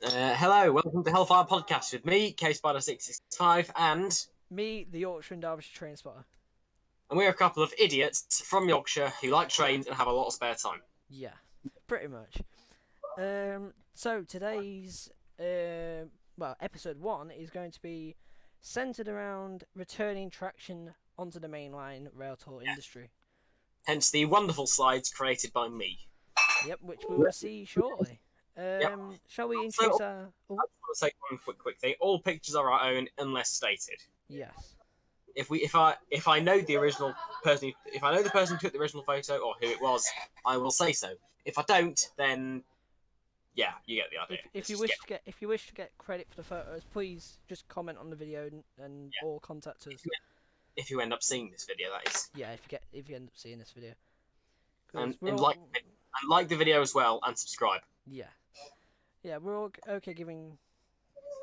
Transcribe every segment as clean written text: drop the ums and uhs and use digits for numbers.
Hello, welcome to Hellfire Podcast with me, K-Spider665, and Me, the Yorkshire and Derbyshire train spotter. we're a couple of idiots from Yorkshire who like trains and have a lot of spare time. Yeah, pretty much. So today's episode 1 is going to be centered around returning traction onto the mainline Railtour industry. Hence the wonderful slides created by me. Yep, which we will see shortly. Shall we introduce our? I just want to say one quick thing. All pictures are our own unless stated. Yes. If I know the original person, if I know the person who took the original photo or who it was, I will say so. If I don't, then yeah, you get the idea. If you wish to get credit for the photos, please just comment on the video and or contact us. If you end up seeing this video, that is. Yeah, if you end up seeing this video. And like the video as well, and subscribe. Yeah, we're all okay giving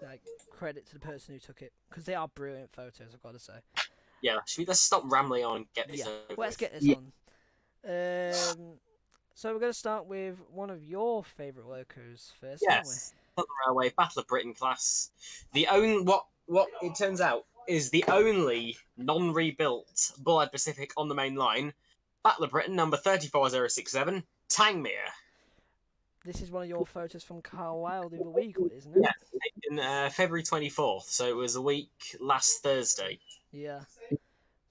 like credit to the person who took it because they are brilliant photos. I've got to say. Yeah, let's stop rambling on and get this over let's with. get this on. So we're going to start with one of your favourite locos first, aren't we? Southern Railway Battle of Britain class. The what it turns out is the only non-rebuilt Bullhead Pacific on the main line. Battle of Britain number 34067, TANGMERE. This is one of your photos from Carlisle the other week, isn't it? Yeah, in February 24th, so it was a week last Thursday. Yeah.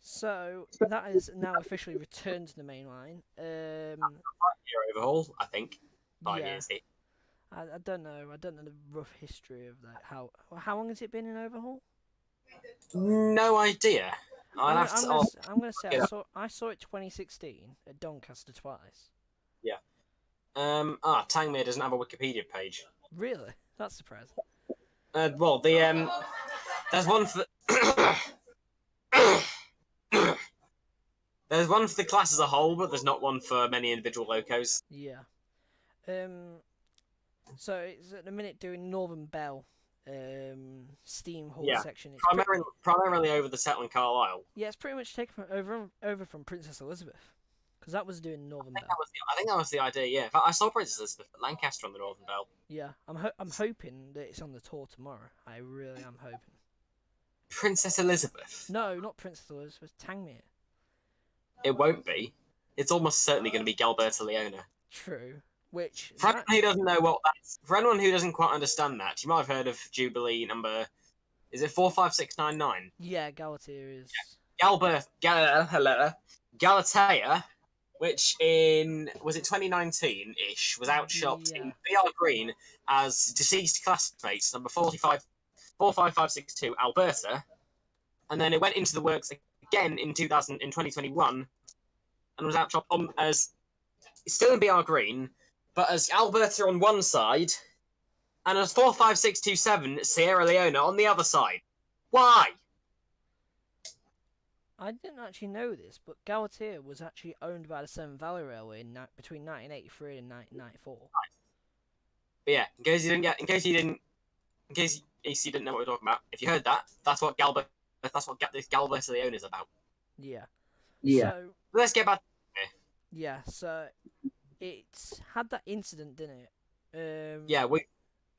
So that is now officially returned to the main line. 5-year overhaul, I think. 5 years. I don't know. I don't know the rough history of that. How long has it been in overhaul? No idea. I'm gonna say I saw it 2016 at Doncaster twice. Yeah. TANGMERE doesn't have a Wikipedia page. Really? That's surprising. Well, there's one for there's one for the class as a whole, but there's not one for many individual locos. Yeah. So it's at the minute doing Northern Bell, steam haul section. It's primarily over the Settle and Carlisle. Yeah, it's pretty much taken over from Princess Elizabeth, because that was doing Northern Bell. I think that was the idea. Yeah, in fact, I saw Princess Elizabeth at Lancaster on the Northern Bell. Yeah, I'm hoping that it's on the tour tomorrow. I really am hoping. Princess Elizabeth? No, not Princess Elizabeth. TANGMERE. It won't be. It's almost certainly going to be Galberta Leona. True. Which for anyone who doesn't know what that's, for anyone who doesn't quite understand that, you might have heard of Jubilee number. Is it 45699? Yeah, Galatea is. Galatea, which was it 2019-ish, was outshot in BR Green as deceased classmates number 45562 Alberta, and then it went into the works again in 2021, and was outshot as still in BR Green, but as Alberta on one side, and as 45627 Sierra Leone on the other side. Why? I didn't actually know this, but Galatea was actually owned by the Severn Valley Railway between 1983 and 1994. But yeah, in case you didn't know what we're talking about, if you heard that, that's what this Galberta Leone is about. Yeah. So let's get back to it. Yeah, so it had that incident, didn't it? Yeah, we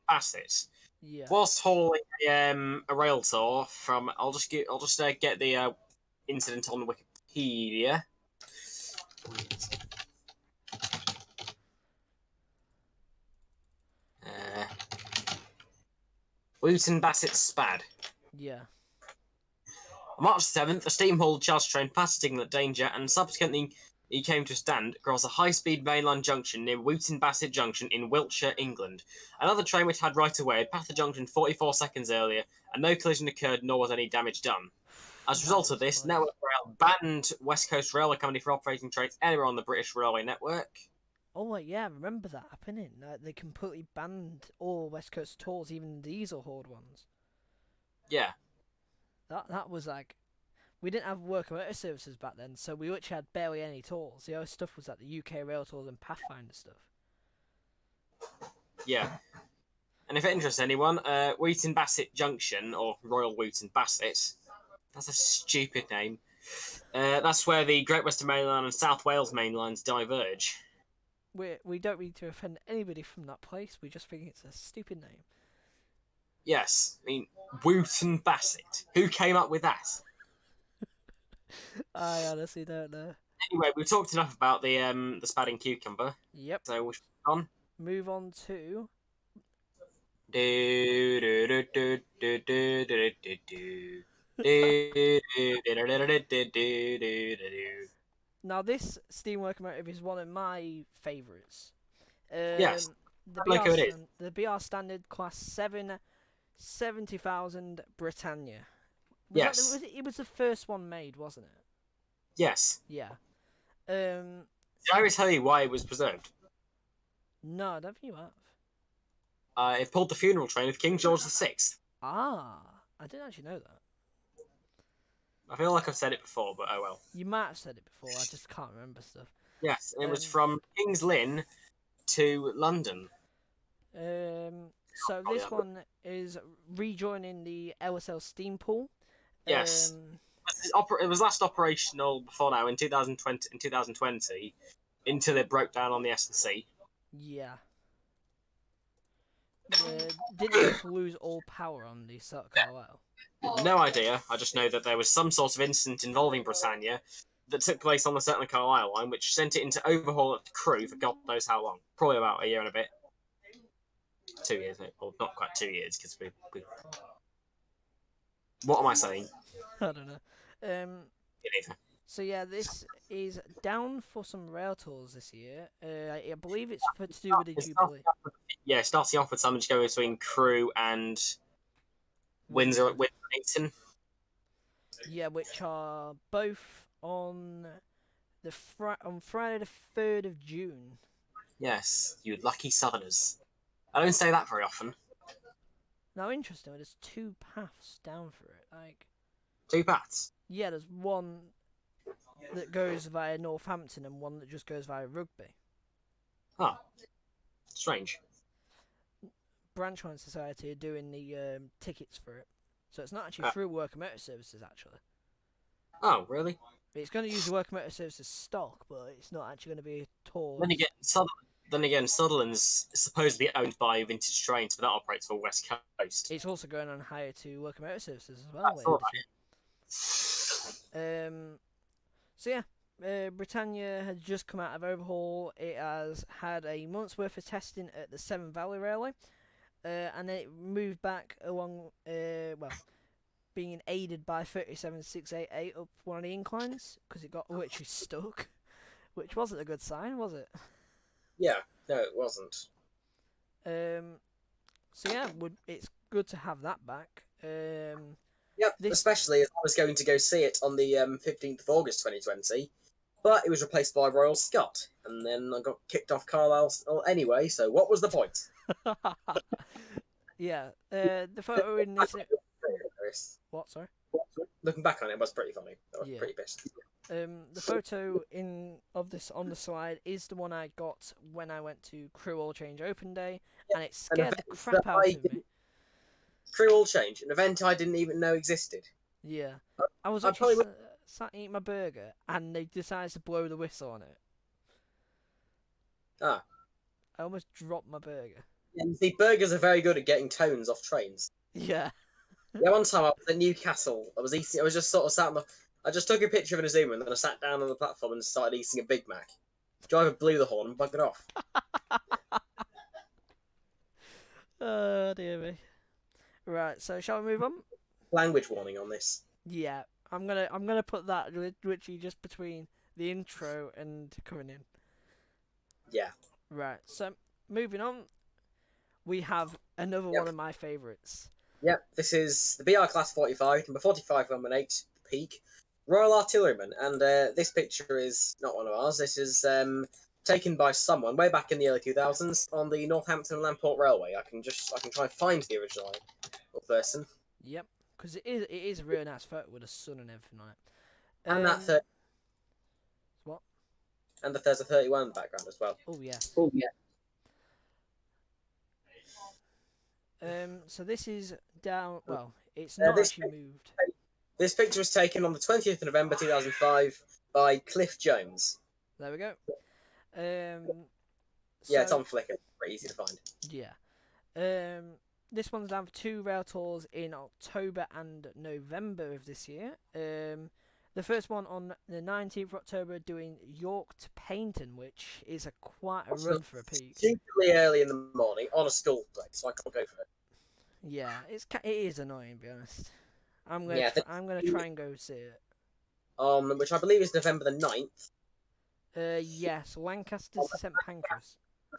passed it. Yeah. Whilst hauling a Railtour from, I'll just get the incident on Wikipedia. Luton Bassett Spad. Yeah. On March 7th, a steam-hauled charter train passed a signal at danger, and subsequently he came to a stand across a high-speed mainline junction near Wootton Bassett Junction in Wiltshire, England. Another train which had right-of-way had passed the junction 44 seconds earlier, and no collision occurred nor was any damage done. As a result of this, Network Rail banned West Coast Railway Company from operating trains anywhere on the British Railway network. Oh, yeah, I remember that happening. They completely banned all West Coast tours, even diesel-hauled ones. Yeah. That was like... We didn't have Locomotive Services back then, so we literally had barely any tours. The other stuff was like the UK Railtours and Pathfinder stuff. Yeah. And if it interests anyone, Wootton Bassett Junction, or Royal Wootton Bassett, that's a stupid name. That's where the Great Western Main Line and South Wales Main Lines diverge. We don't need to offend anybody from that place. We just think it's a stupid name. Yes, I mean, Wooten Bassett. Who came up with that? I honestly don't know. Anyway, we've talked enough about the Spadding Cucumber, Yep. so we should move on. Move on to. Do, do, do, do, do, do, do, do, do. Do, do, do, do, do, do, do, do, do. Now, this steam locomotive is one of my favourites. Yes, The Loco it is. the BR Standard Class 7 70,000 Britannia. Yes. It was the first one made, wasn't it? Yes. Yeah. Did I ever tell you why it was preserved? No, I don't think you have. It pulled the funeral train of King George VI. Ah, I didn't actually know that. I feel like I've said it before, but oh well. You might have said it before, I just can't remember stuff. Yes, it was from King's Lynn to London. So this one is rejoining the LSL steam pool. Yes. It was last operational before now in 2020 until it broke down on the S&C. Yeah. Didn't it just lose all power on the SIR Carlisle? No idea. I just know that there was some sort of incident involving Britannia that took place on the SIR Carlisle line, which sent it into overhaul at the crew for God knows how long. Probably about a year and a bit. 2 years, well, not quite 2 years, because we... What am I saying? I don't know. So yeah, this is down for some Railtours this year. I believe it's to do with the Jubilee. Yeah, starting off with something to go between Crewe and Windsor at Winton. Yeah, which are both on on Friday the 3rd of June. Yes, you lucky southerners. I don't say that very often. Now, interesting, there's two paths down for it. Like, two paths? Yeah, there's one that goes via Northampton and one that just goes via Rugby. Oh, strange. Branchline Society are doing the tickets for it. So it's not actually through Locomotive Services, actually. Oh, really? It's going to use the Locomotive Services stock, but it's not actually going to be a tour. Then again, Sutherland's supposed to be owned by Vintage Trains, but that operates for West Coast. It's also going on hire to Locomotive Services as well. So yeah, Britannia had just come out of overhaul. It has had a month's worth of testing at the Severn Valley Railway, and then it moved back along, being aided by 37688 up one of the inclines, because it got literally stuck, which wasn't a good sign, was it? Yeah, no, it wasn't. So yeah, it's good to have that back. Yep, especially as I was going to go see it on the 15th of August 2020, but it was replaced by Royal Scot, and then I got kicked off Carlisle anyway, so what was the point? Yeah, the photo in this... What, sorry? Looking back on it was pretty funny. I was pretty pissed. The photo on the slide is the one I got when I went to Crewe Oil Change Open Day, and it scared the crap out of me. Crewe Oil Change, an event I didn't even know existed. Yeah. I was actually sat eating my burger, and they decided to blow the whistle on it. Ah. I almost dropped my burger. Yeah, you see, burgers are very good at getting tones off trains. Yeah. Yeah, one time I was in Newcastle. I was just sort of sat on the... I just took a picture of an Azuma and then I sat down on the platform and started eating a Big Mac. Driver blew the horn and buggered off. Oh, dear me. Right, so shall we move on? Language warning on this. Yeah, I'm gonna put that literally just between the intro and coming in. Yeah. Right, so moving on, we have another one of my favourites. Yep, this is the BR Class 45, number 4518, Peak, Royal Artilleryman, and this picture is not one of ours. This is taken by someone way back in the early 2000s on the Northampton Landport Railway. I can try and find the original person. Yep, because it is a really nice photo with the sun and everything on it. And what? And there's a 31 in the background as well. Oh yes. Oh yeah. So this is down. Well, it's not actually moved. This picture was taken on the 20th of November 2005 by Cliff Jones. There we go. Yeah, it's on Flickr. Pretty easy to find. Yeah. this one's down for 2 rail tours in October and November of this year. The first one on the 19th of October, doing York to Paignton, which is quite a run for a peak. Stupidly early in the morning on a school day, so I can't go for it. Yeah, it is annoying, to be honest. I'm gonna try and go see it. Which I believe is November the 9th. Yes, Lancaster to St Pancras.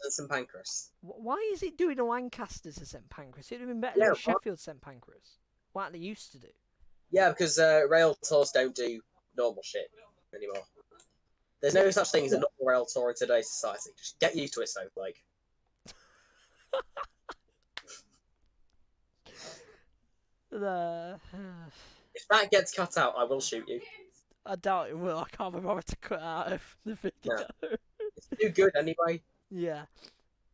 St Pancras. Why is it doing a Lancaster to St Pancras? It'd have been better than Sheffield St Pancras, like they used to do. Yeah, because Railtours don't do normal shit anymore. There's no such thing as a normal rail tour in today's society. Just get used to it, Snowflake. If that gets cut out, I will shoot you. I doubt it will. I can't remember to cut out of the video. No. It's too good anyway. Yeah.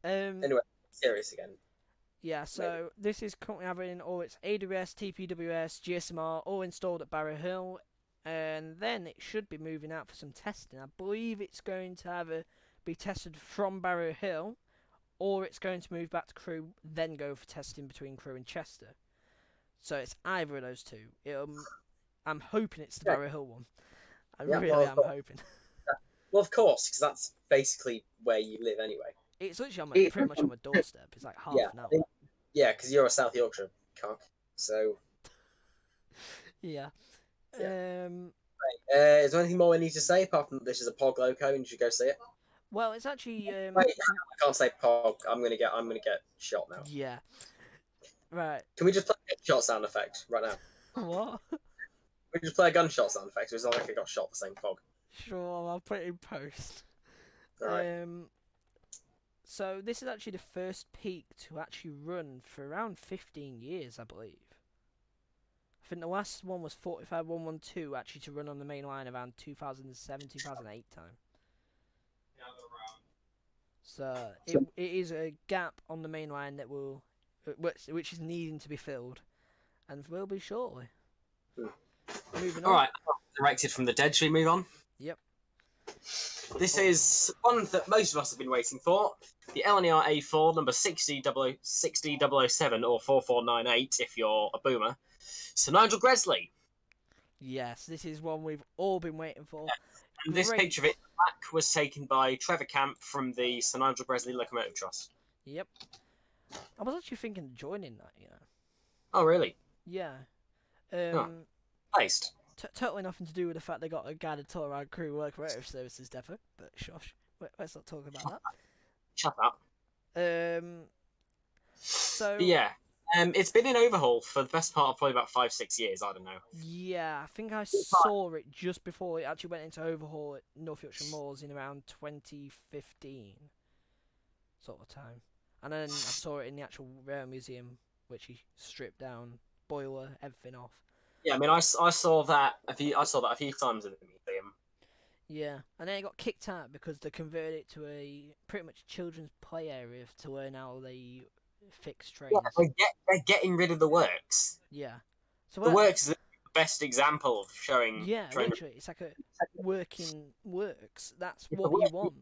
Anyway, serious again. Yeah, so this is currently having all its AWS, TPWS, GSMR all installed at Barrow Hill, and then it should be moving out for some testing. I believe it's going to either be tested from Barrow Hill, or it's going to move back to Crewe, then go for testing between Crewe and Chester. So it's either of those two. I'm hoping it's the Barrow Hill one. I really am hoping. Well, of course, because that's basically where you live anyway. It's literally pretty much on my doorstep. It's like half an hour. Yeah, because you're a South Yorkshire cock, so... Yeah. Is there anything more we need to say, apart from this is a POG loco and you should go see it? Well, it's actually... Wait, I can't say POG. I'm gonna get shot now. Yeah. Right. Can we just play a shot sound effect right now? What? We just play a gunshot sound effect, so it's not like I got shot for saying POG. Sure, I'll put it in post. Right. So this is actually the first peak to actually run for around 15 years, I believe. I think the last one was 45112, actually to run on the main line around 2007, 2008 time. So it is a gap on the main line that which is needing to be filled, and will be shortly. Moving on. All right, directed from the dead. Shall we move on? Yep. This is one that most of us have been waiting for. The LNER A4, number 6007 or 4498 if you're a boomer. SIR NIGEL GRESLEY. Yes, this is one we've all been waiting for. Yes. And this picture of it back was taken by Trevor Camp from the SIR NIGEL GRESLEY Locomotive Trust. Yep. I was actually thinking of joining that, you know. Oh, really? Yeah. Based. Totally nothing to do with the fact they got a guided tour around Crewe Locomotive Services depot, but shush. Let's not talk about that. Shut up. So yeah, it's been in overhaul for the best part of probably about 5-6 years. I don't know. Yeah, I think I saw it just before it actually went into overhaul at North Yorkshire Moors in around 2015, sort of time. And then I saw it in the actual rail museum, which he stripped down, boiler, everything off. Yeah, I mean, I saw that a few times in the museum. Yeah, and then it got kicked out because they converted it to a pretty much children's play area to learn how they fix trains. Yeah, they're getting rid of the works. Yeah, so the works is the best example of showing. Yeah, literally, it's like a working works. That's what you want.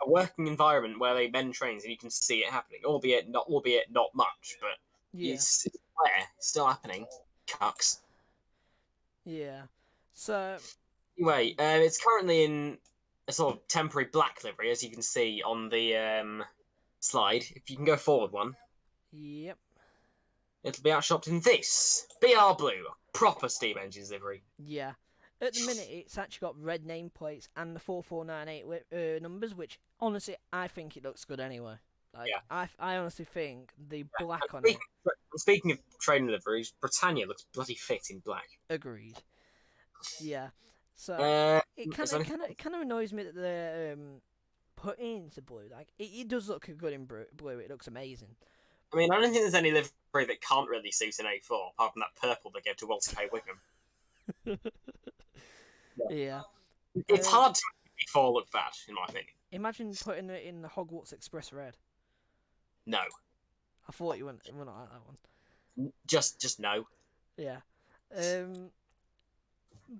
A working environment where they mend trains and you can see it happening, albeit not much, but it's there, still happening. Cucks. Yeah. So anyway, it's currently in a sort of temporary black livery, as you can see on the slide. If you can go forward one. Yep. It'll be outshopped in this BR Blue, proper steam engines livery. Yeah. At the minute, it's actually got red nameplates and the 4498 numbers, which honestly, I think it looks good anyway. Like, yeah. I honestly think the black on it. Speaking of train liveries, Britannia looks bloody fit in black. Agreed. Yeah. So it kind of annoys me that they're putting into blue. Like it does look good in blue. It looks amazing. I mean, I don't think there's any livery that can't really suit an A4, apart from that purple they gave to Walter K. Wigham. Yeah. It's hard to make A4 look bad, in my opinion. Imagine putting it in the Hogwarts Express red. No. I thought you wouldn't like that one. Just no. Yeah.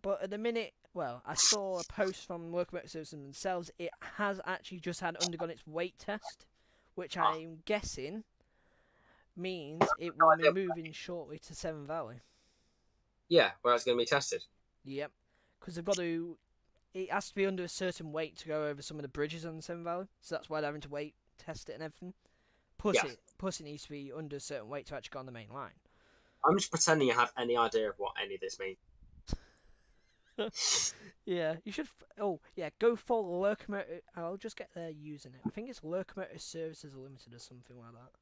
But at the minute, well, I saw a post from Locomotive Services themselves. It has actually just undergone its weight test, which I'm guessing means it No will be idea. moving shortly to Severn Valley. Yeah, where it's going to be tested. Yep, because they've got to. It has to be under a certain weight to go over some of the bridges on the Severn Valley, so that's why they're having to weight test it and everything. Plus, Yeah. it needs to be under a certain weight to actually go on the main line. I'm just pretending I have any idea of what any of this means. Yeah, you should. Oh, yeah, go follow Locomotive. I'll just get their username. I think it's Locomotive Services Limited or something like that.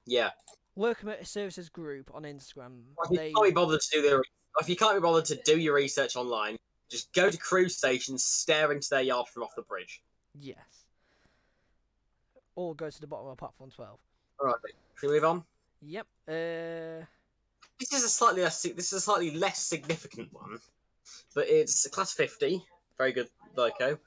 Yeah. Locomotive Services Group on Instagram. If you can't be bothered to do if you can't be bothered to do your research online, just go to cruise stations, stare into their yard from off the bridge. Yes. Or go to the bottom of platform 12. All right, should we move on? Yep. This is a slightly less significant one, but it's a class 50. Very good, Loco.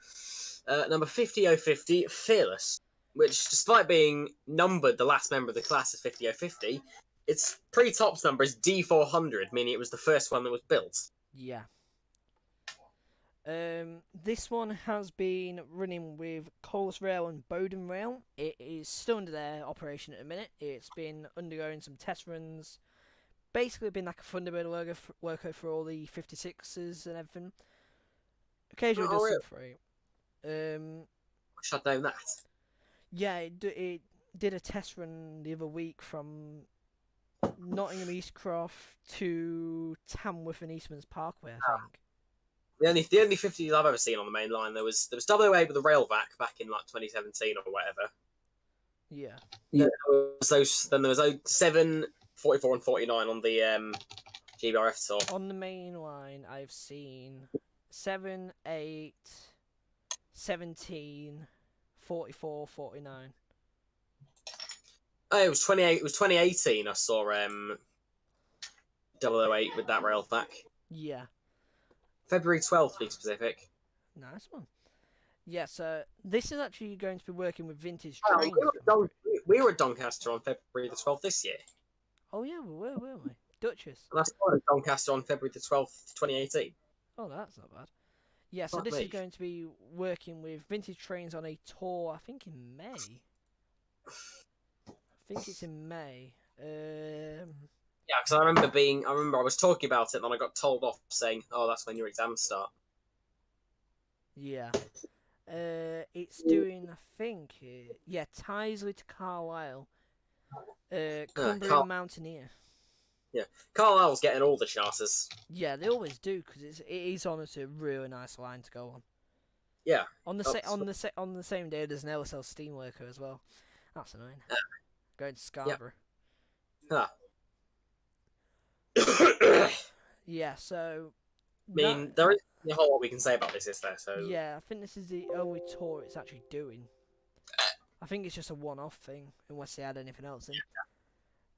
Number 50050, Fearless, which, despite being numbered the last member of the class as 50050, its pre-tops number is D400, meaning it was the first one that was built. Yeah. This one has been running with Coles Rail and Bowden Rail. It is still under their operation at the minute. It's been undergoing some test runs. Basically been like a Thunderbird loco for all the 56s and everything. Occasionally does some free. Wish I'd known that. Yeah, it did a test run the other week from Nottingham Eastcroft to Tamworth and Eastman's Parkway, I think. The only 50s I've ever seen on the main line, there was WA with the Railvac back in like 2017 or whatever. Yeah. Then there was 07, 44 and 49 on the GBRF tour. On the main line, I've seen 7, 8, 17, 44, 49. Oh, it was 28. It was 2018. I saw 008 with that Railvac. Yeah. February 12th, to be specific. Nice one. Yeah, so this is actually going to be working with vintage Oh, trains. we were at Doncaster on February the 12th this year. Oh yeah, we were, weren't we? Duchess. And I started Doncaster on February the 12th, 2018. Oh, that's not bad. Yeah, so this is going to be working with vintage trains on a tour, I think in May. I think it's in May. Yeah, because I remember I was talking about it and then I got told off saying, oh, that's when your exams start. Yeah. It's doing, I think, Tyseley to Carlisle. Cumbrian Mountaineer. Yeah, Carlisle's getting all the charters. Yeah, they always do because it is honestly a really nice line to go on. Yeah. On the same day, there's an LSL steam worker as well. That's annoying. Going to Scarborough. Yep. Yeah, I mean, there isn't a whole lot we can say about this, is there? So yeah, I think this is the only tour it's actually doing. I think it's just a one-off thing, unless they add anything else in.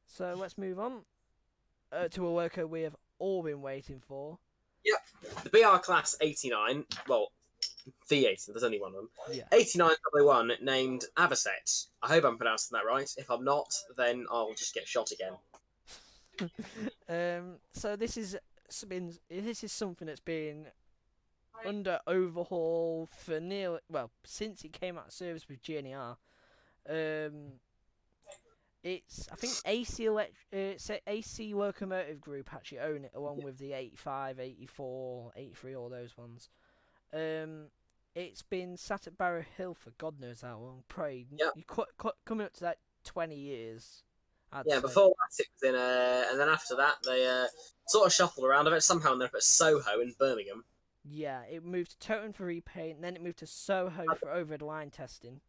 So let's move on to a loco we have all been waiting for. Yep, the BR Class 89. Well, the 80. There's only one of them. Yeah. 8901 named AVOCET. I hope I'm pronouncing that right. If I'm not, then I'll just get shot again. So this is something that's been under overhaul for since it came out of service with GNR. It's I think AC Locomotive Group actually own it along with the 85, 84, 83, all those ones. It's been sat at Barrow Hill for God knows how long. Probably coming up to that 20 years. I'd say. Before that it was in and then after that they sort of shuffled around a bit. Somehow ended up at Soho in Birmingham. Yeah, it moved to Toton for repaint, and then it moved to Soho for over-the-line testing.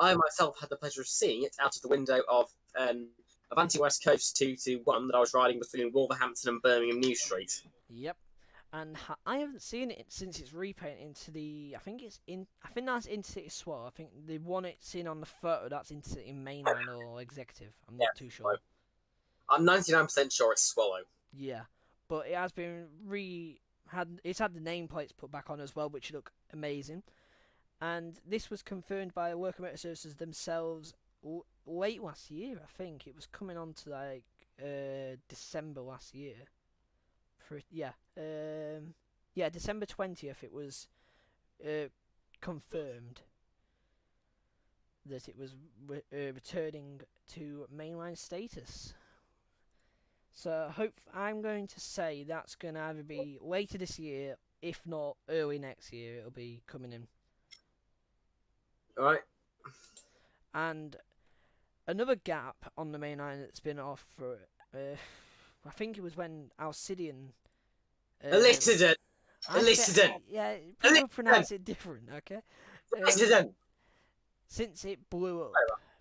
I myself had the pleasure of seeing it out of the window of Avanti West Coast 221 that I was riding between Wolverhampton and Birmingham New Street. Yep, and I haven't seen it since it's repainted into the. I think that's Intercity Swell. I think the one it's seen on the photo that's Intercity Mainline or Executive. I'm not too sure. I'm 99% sure it's Swallow. Yeah, but it has been it's had the nameplates put back on as well, which look amazing. And this was confirmed by Locomotive Services themselves late last year. I think it was coming on to like December last year. December 20th it was confirmed. that it was returning to mainline status. So I'm going to say that's going to either be later this year, if not early next year. It'll be coming in. All right. And another gap on the mainline that's been off for, I think it was when Alcidian. Elicited. Yeah, people pronounce it different. Okay. Since it blew up,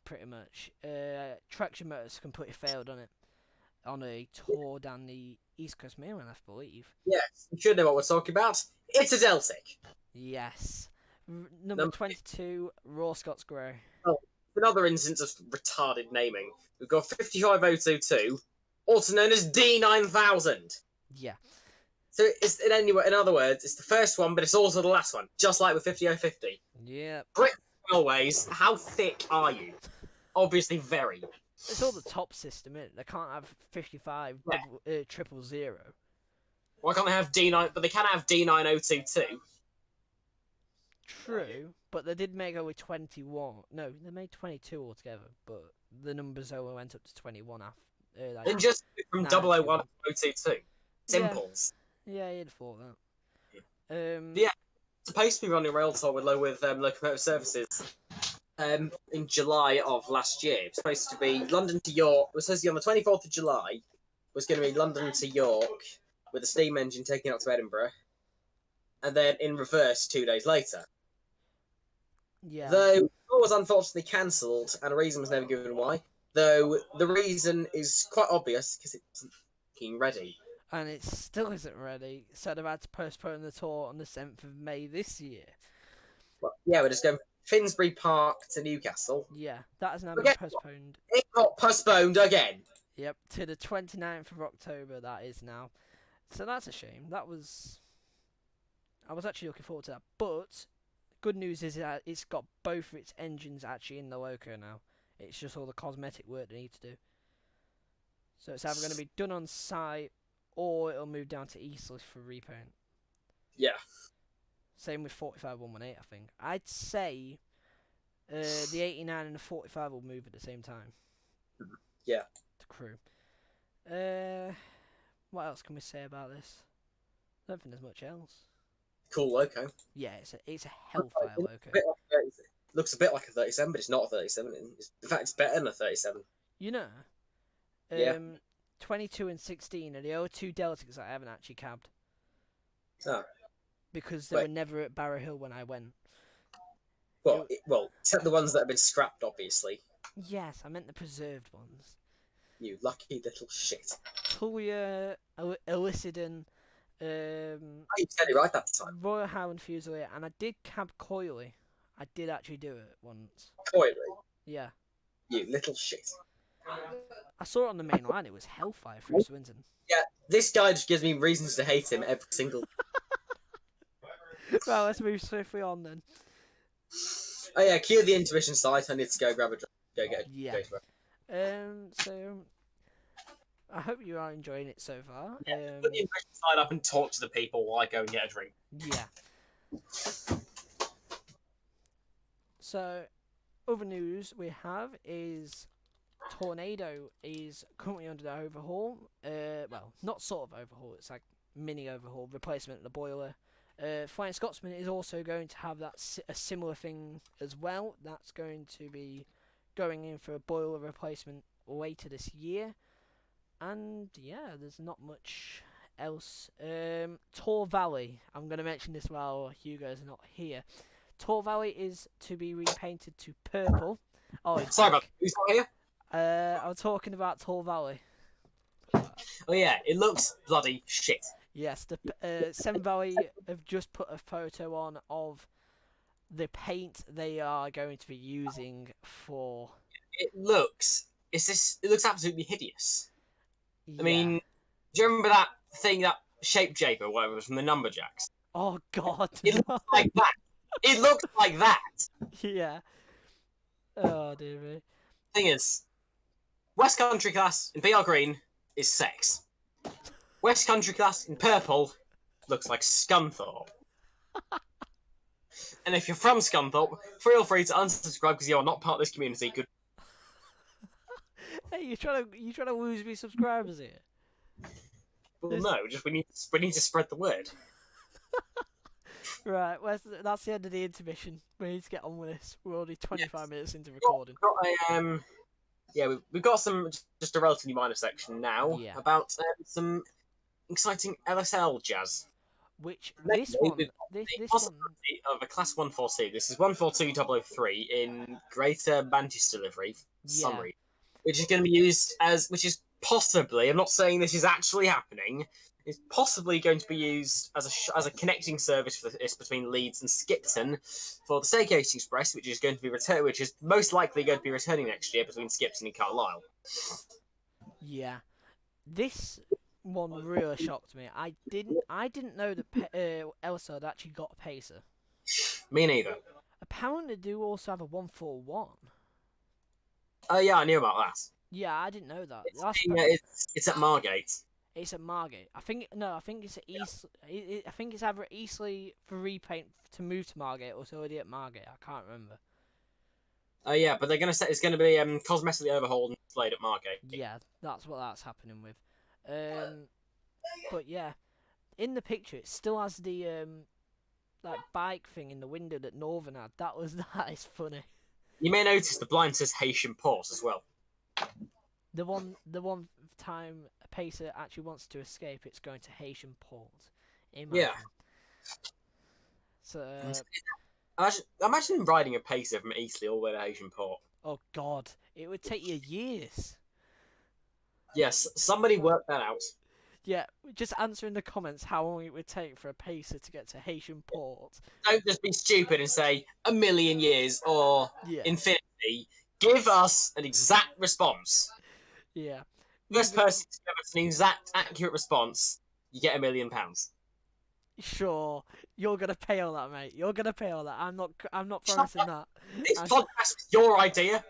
pretty much, traction motors completely failed on it. On a tour down the East Coast Mainline, I believe. Yes, you should know what we're talking about. It's a Deltic. Yes. Number 22, Raw Scots Grey. Oh, another instance of retarded naming. We've got 55022, also known as D9000. Yeah. So it's in other words, it's the first one, but it's also the last one, just like with 50050. Yeah. British Railways, how thick are you? Obviously, very. It's all the top system, isn't it? They can't have 55 000. Why can't they have D9? But they can have D9022. True, but they did make over 21. No, they made 22 altogether, but the numbers only went up to 21 after. Then just from 001 to 022. Simples. Yeah, you'd have thought that. Yeah, supposed to be running Railtour with Locomotive Services. In July of last year, it was supposed to be London to York. It was supposed to be on the 24th of July. It was going to be London to York with a steam engine taking up to Edinburgh, and then in reverse 2 days later. Yeah. Though it was unfortunately cancelled, and a reason was never given why. Though the reason is quite obvious because it wasn't fucking ready. And it still isn't ready, so they've had to postpone the tour on the 7th of May this year. Well, yeah, we're just going Finsbury Park to Newcastle. Yeah, that has now been postponed. It got postponed again. Yep, to the 29th of October, that is now. So that's a shame. I was actually looking forward to that. But good news is that it's got both of its engines actually in the Loco now. It's just all the cosmetic work they need to do. So it's either going to be done on site, or it'll move down to Eastleigh for repaint. Yeah. Same with 45118, I think. I'd say the 89 and the 45 will move at the same time. Yeah. The crew. What else can we say about this? I don't think there's much else. Cool Loco. Yeah, it's a Hellfire Loco. Looks a bit like a 37, but it's not a 37. In fact, it's better than a 37. You know, 22 and 16 are the only two Deltics that I haven't actually cabbed. Oh. Because they were never at Barrow Hill when I went. Well, except the ones that have been scrapped, obviously. Yes, I meant the preserved ones. You lucky little shit. Tullia, Elicidan, you said it right that time. Royal Highland Fusilier, and I did cab Coily. I did actually do it once. Coily? Yeah. You little shit. I saw it on the main line. It was Hellfire through Swinton. Yeah, this guy just gives me reasons to hate him every single. Well, let's move swiftly on then. Oh yeah, cue the intermission site. I need to go grab a drink. Go get a So I hope you are enjoying it so far. Yeah, put the intermission site up and talk to the people while I go and get a drink. Yeah. So, other news we have is Tornado is currently under the overhaul. Well, not sort of overhaul. It's like mini overhaul, replacement of the boiler. Flying Scotsman is also going to have a similar thing as well. That's going to be going in for a boiler replacement later this year. And yeah, there's not much else. Tor Valley. I'm going to mention this while Hugo's not here. Tor Valley is to be repainted to purple. Oh, sorry about who's not here? I'm talking about Tor Valley. Oh yeah, it looks bloody shit. Yes, the Sem Valley have just put a photo on of the paint they are going to be using for. It looks absolutely hideous. Yeah. I mean, do you remember that thing, that shape jape or whatever was from the Numberjacks? Oh God! It looks like that. It looks like that. Yeah. Oh dear me. Thing is, West Country class in BR green is sex. West Country class in purple looks like Scunthorpe. And if you're from Scunthorpe, feel free to unsubscribe because you're not part of this community. Good. Hey, you trying to lose me subscribers here? Well, no, just we need to spread the word. Right, that's the end of the intermission. We need to get on with this. We're already 25 minutes into recording. We've got just a relatively minor section now about some exciting LSL jazz. Which this one of a Class 142. This is 142003 in Greater Manchester livery summary, which is going to be used which is possibly, I'm not saying this is actually happening, is possibly going to be used as a connecting service for this between Leeds and Skipton for the Staycation Express, which is most likely going to be returning next year between Skipton and Carlisle. Yeah, this one really shocked me. I didn't know that Elsa had actually got a pacer. Me neither. Apparently, they do also have a 141. Oh yeah, I knew about that. Yeah, I didn't know that. It's at Margate. It's at Margate. I think it's at East. I think it's either at Eastleigh for repaint to move to Margate, or it's already at Margate. I can't remember. Oh yeah, but they're gonna say it's gonna be cosmetically overhauled and displayed at Margate. Yeah, that's happening with. But yeah, in the picture it still has the that bike thing in the window that Northern had. That is funny. You may notice the blind says Haitian Port as well. The one time a pacer actually wants to escape, it's going to Haitian Port. Imagine. Yeah. So imagine riding a pacer from Eastleigh all the way to Haitian Port. Oh God, it would take you years. Yes, somebody worked that out. Yeah, just answer in the comments how long it would take for a pacer to get to Haitian Port. Don't just be stupid and say a million years or infinity. Give us an exact response. Yeah. First person to give us an exact, accurate response, you get £1 million. Sure, you're gonna pay all that, mate. You're gonna pay all that. I'm not promising that. This podcast is your idea.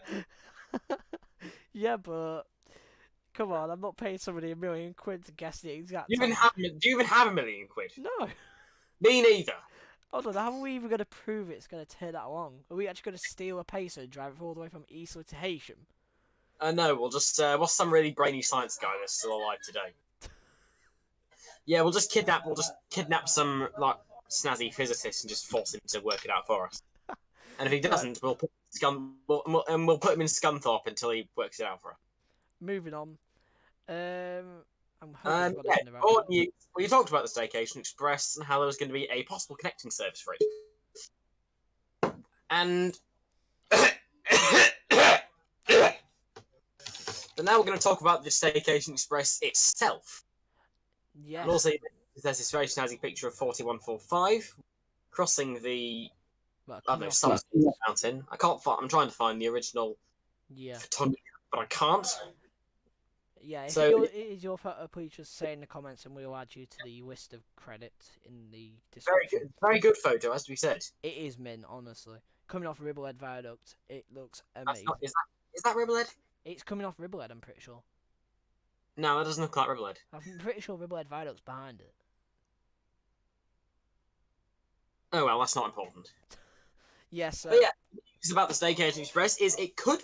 Yeah, but come on, I'm not paying somebody £1 million to guess the exact. Do you even have £1 million? No. Me neither. Hold on, how are we even going to prove it's going to take that long? Are we actually going to steal a pacer and drive it all the way from Eastleigh to Haitian? No, we'll just what's some really brainy science guy that's still alive today? Yeah, we'll just kidnap some like snazzy physicist and just force him to work it out for us. And if he doesn't, we'll put him in Scunthorpe until he works it out for us. Moving on. I'm hoping you talked about the Staycation Express and how there was going to be a possible connecting service for it. And but now we're going to talk about the Staycation Express itself. Yes. And also, there's this very snazzy picture of 4145 crossing the mountain. I'm trying to find the original photography, but I can't. Yeah, if it is your photo, please just say in the comments and we'll add you to the list of credits in the description. Very good photo, as we said. It is mint, honestly. Coming off Ribblehead Viaduct, it looks amazing. Is that Ribblehead? It's coming off Ribblehead, I'm pretty sure. No, that doesn't look like Ribblehead. I'm pretty sure Ribblehead Viaduct's behind it. Oh well, that's not important. Yes. But yeah, it's about the Staycation Express. It could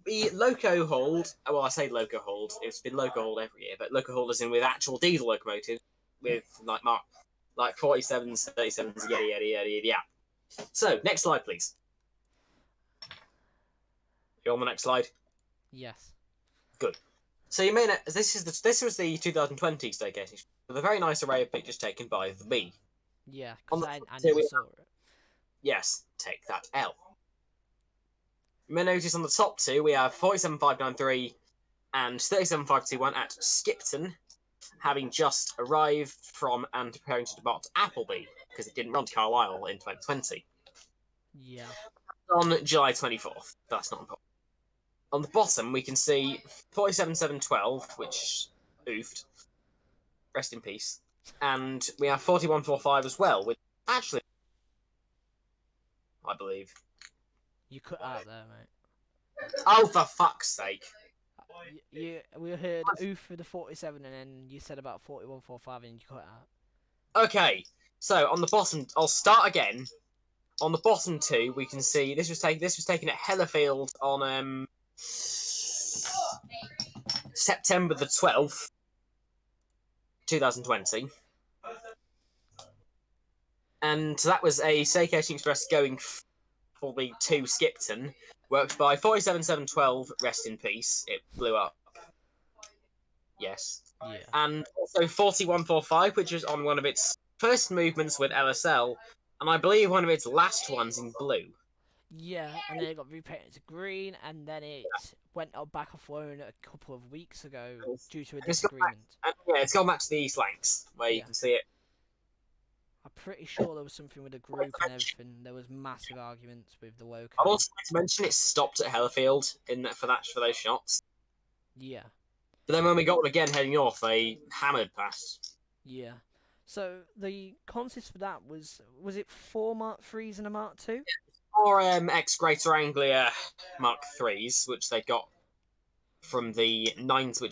be loco hauled. Well, I say loco hauled. It's been loco hauled every year, but loco hauled is in with actual diesel locomotives with like 47s, 37s, yada. Yeah. So next slide, please. You on the next slide? Yes. Good. So you may know this was the 2020 Staycation with a very nice array of pictures taken by the Bee. Yeah, because I never saw it. Yes, take that L. You may notice on the top two we have 47593 and 37521 at Skipton, having just arrived from and preparing to depart to Appleby because it didn't run to Carlisle in 2020. Yeah. On July 24th. That's not important. On the bottom we can see 47712, which oofed. Rest in peace. And we have 4145 as well, which actually, I believe. You cut out there, mate. Oh, for fuck's sake. We heard oof for the 47 and then you said about 4145 and you cut out. Okay, so on the bottom, I'll start again. on the bottom two, we can see this was taken at Hellerfield on September the 12th, 2020. And that was a Staycation Express going fully to Skipton, worked by 47712, rest in peace. It blew up. Yes. Yeah. And also 4145, which was on one of its first movements with LSL, and I believe one of its last ones in blue. Yeah, and then it got repainted to green, and then it went up back off loan a couple of weeks ago due to a disagreement. It's gone back to the East Lancs, where you can see it. I'm pretty sure there was something with the group and everything. There was massive arguments with the local. I'd also like to mention it stopped at Hellerfield for those shots. Yeah. But then when we got them again heading north, they hammered past. Yeah. So the consist for that was it 4 Mark 3s and a Mark 2? Or ex-Greater Anglia Mark 3s, which they got from the 90s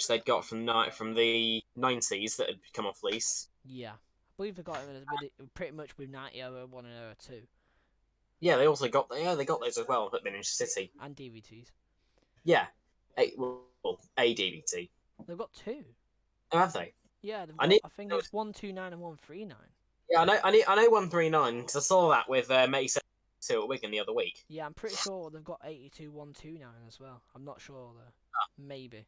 that had come off lease. Yeah. I believe they got it pretty much with 9001 and 02. Yeah, they also got those as well, but in City. And DVTs. Yeah. A DVT. They've got 2. Oh, have they? Yeah, they've got, I think it's 129 and 139. Yeah, I know 139 because I saw that with 87 at Wigan the other week. Yeah, I'm pretty sure they've got 82 129 as well. I'm not sure though. Maybe.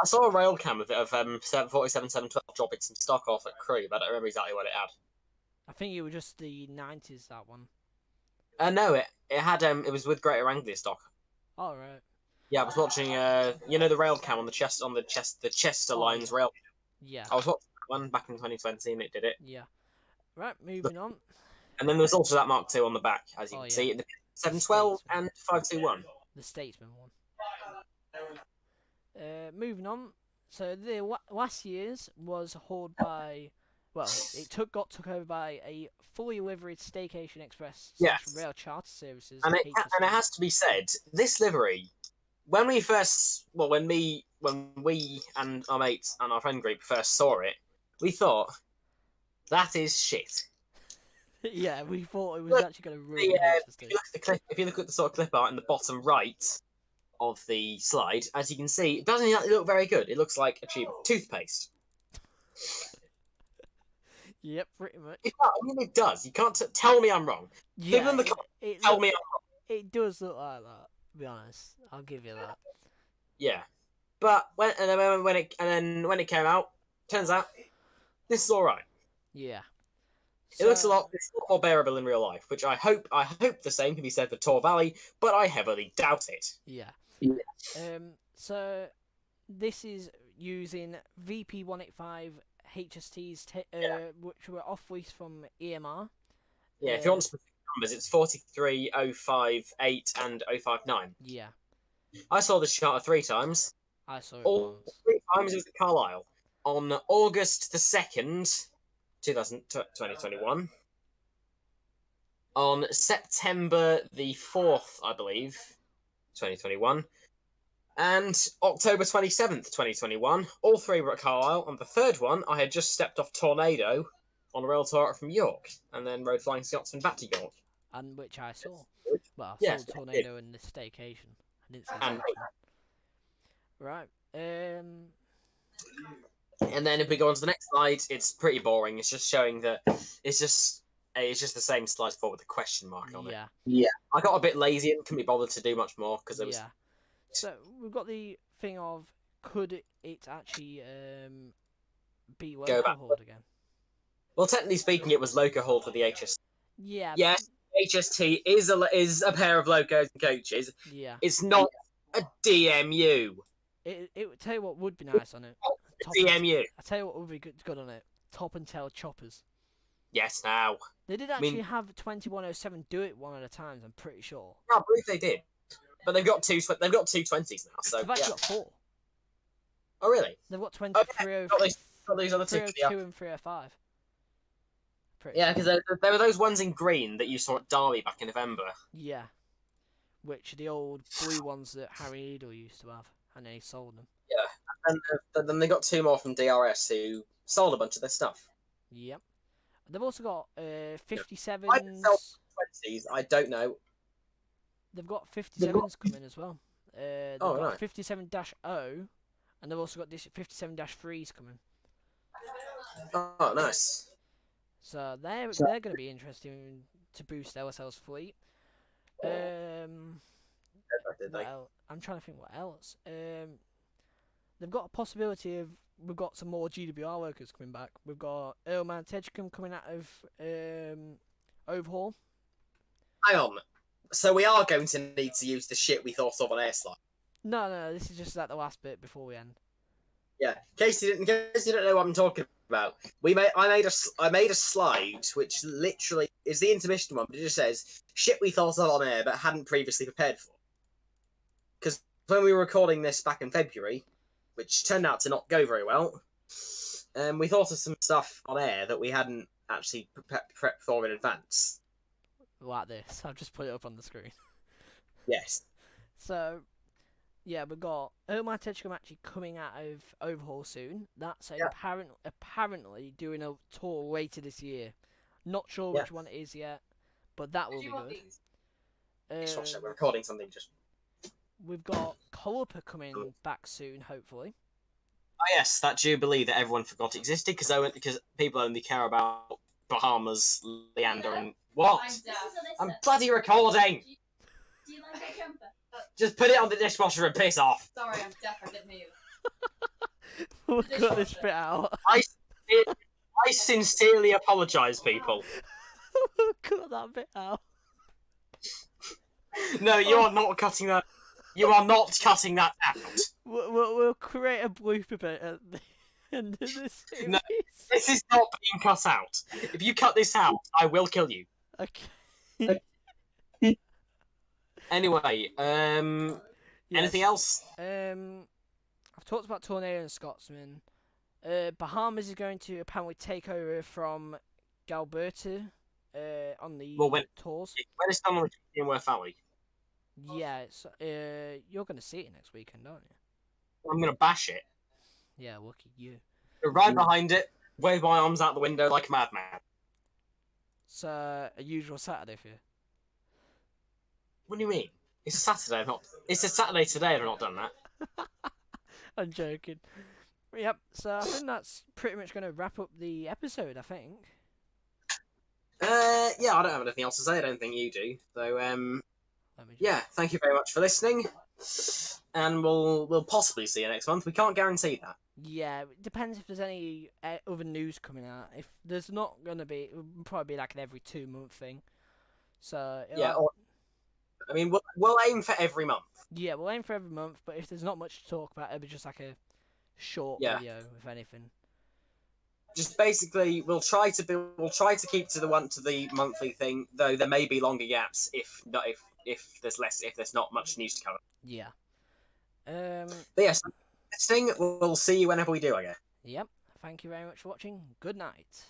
I saw a rail cam of 47-712 dropping some stock off at Crewe, but I don't remember exactly what it had. I think it was just the 90s, that one. No, it had it was with Greater Anglia stock. Oh right. Yeah, I was watching the rail cam on the Chester Lines rail. Yeah. I was watching that one back in 2020 and it did it. Yeah. Right, moving on. And then there's also that Mark II on the back, as you can see, the 712 and 521. The Statesman one. Moving on. So the last year's was hauled by, got took over by a fully liveried Staycation Express rail charter services. And it has to be said, this livery, when we and our mates and our friend group first saw it, we thought, that is shit. Yeah, we thought it was actually going to ruin the if you look at the sort of clip art in the bottom right of the slide, as you can see, it doesn't look very good. It looks like a tube of toothpaste. Yep, pretty much. It does. You can't tell me I'm wrong. Yeah, tell me I'm wrong. It does look like that, to be honest. I'll give you that. Yeah. But when it came out, turns out this is alright. Yeah. It looks a lot more bearable in real life, which I hope the same can be said for Tor Valley, but I heavily doubt it. Yeah. So this is using VP185 HSTs, which were off lease from EMR. Yeah, if you want specific numbers, it's 43, 058, and 059. Yeah. I saw this charter 3 times. I saw it all once. 3 times it was at Carlisle. On August the 2nd, 2021. On September the 4th, I believe, 2021. And October 27th, 2021. All 3 were at Carlisle. On the 3rd one, I had just stepped off Tornado on a Railtour from York, and then rode Flying Scotsman back to York. And which I saw. Well, I saw Tornado in the Staycation. I didn't see the Right. And then if we go on to the next slide, it's pretty boring. It's just showing that it's just the same slide forward with a question mark on it. Yeah. I got a bit lazy and couldn't be bothered to do much more because it was. Yeah. So we've got the thing of could it actually be loco hauled again? Well, technically speaking, it was loco hauled for the HST. Yeah. Yes, HST is a pair of locos and coaches. Yeah. It's not a DMU. It would tell you what would be nice on it. DMU. I tell you what would be good on it. Top and tail choppers. Yes, now. They did actually have 2107 do it one at a time. I'm pretty sure. I believe they did, but they've got 220s now. So they've actually got 4. Oh really? They've got 2303. Got these other 302 and 305. Yeah, because there were those ones in green that you saw at Derby back in November. Yeah, which are the old blue ones that Harry Edel used to have, and then he sold them. Yeah, and then they got 2 more from DRS who sold a bunch of their stuff. Yep. They've also got 57s. I sell Services, I don't know. They've got 57s coming as well. They've Oh, got no. 57-0, and they've also got this 57-3s coming. Oh, nice. So they're going to be interesting to boost LSL's fleet. What else? I'm trying to think what else. They've got a possibility of we've got some more GWR workers coming back. We've got Earlman Tedgecombe coming out of Overhaul. Hang on. So we are going to need to use the shit we thought of on Airslide. No, this is just at the last bit before we end. Yeah, in case you don't know what I'm talking about, I made a slide which literally is the intermission one, but it just says shit we thought of on air but hadn't previously prepared for. Because when we were recording this back in February, which turned out to not go very well, we thought of some stuff on air that we hadn't actually prepped for in advance. Like this, I've just put it up on the screen. Yes. So, yeah, we've got Earlman Tedgecombe actually coming out of Overhaul soon. That's apparently doing a tour later this year. Not sure which one it is yet, but that will be good. We're recording something just. We've got Coloper coming back soon, hopefully. Oh yes, that Jubilee that everyone forgot existed because people only care about Bahamas, Leander, and what? I'm bloody recording. Do you like a jumper? Just put it on the dishwasher and piss off. Sorry, I'm deaf. I didn't move. We'll cut this bit out. I sincerely apologise, people. We'll cut that bit out. No, you are not cutting that. You are not cutting that out. We'll create a blooper bit at the end of this series. No, this is not being cut out. If you cut this out, I will kill you. Okay. Anyway, anything else? I've talked about Tornado and Scotsman. Bahamas is going to apparently take over from Galberta on the tours. When is someone in Worth Valley? Yeah, it's, you're going to see it next weekend, aren't you? I'm going to bash it. Yeah, lucky you. Go right behind it, wave my arms out the window like a madman. It's a usual Saturday for you. What do you mean? It's a Saturday, It's a Saturday today, I've not done that. I'm joking. Yep, so I think that's pretty much going to wrap up the episode, I think. Yeah, I don't have anything else to say, I don't think you do. So, yeah, thank you very much for listening. And we'll possibly see you next month. We can't guarantee that. Yeah, it depends if there's any other news coming out. If there's not going to be, it will probably be like an every 2-month thing. So, yeah, I mean, we'll aim for every month. Yeah, we'll aim for every month, but if there's not much to talk about, it'll be just like a short video, if anything. Just basically, we'll try to keep to the monthly thing, though there may be longer gaps if there's not much news to cover. Yeah. But yes, next thing we'll see you whenever we do, I guess. Yep. Thank you very much for watching. Good night.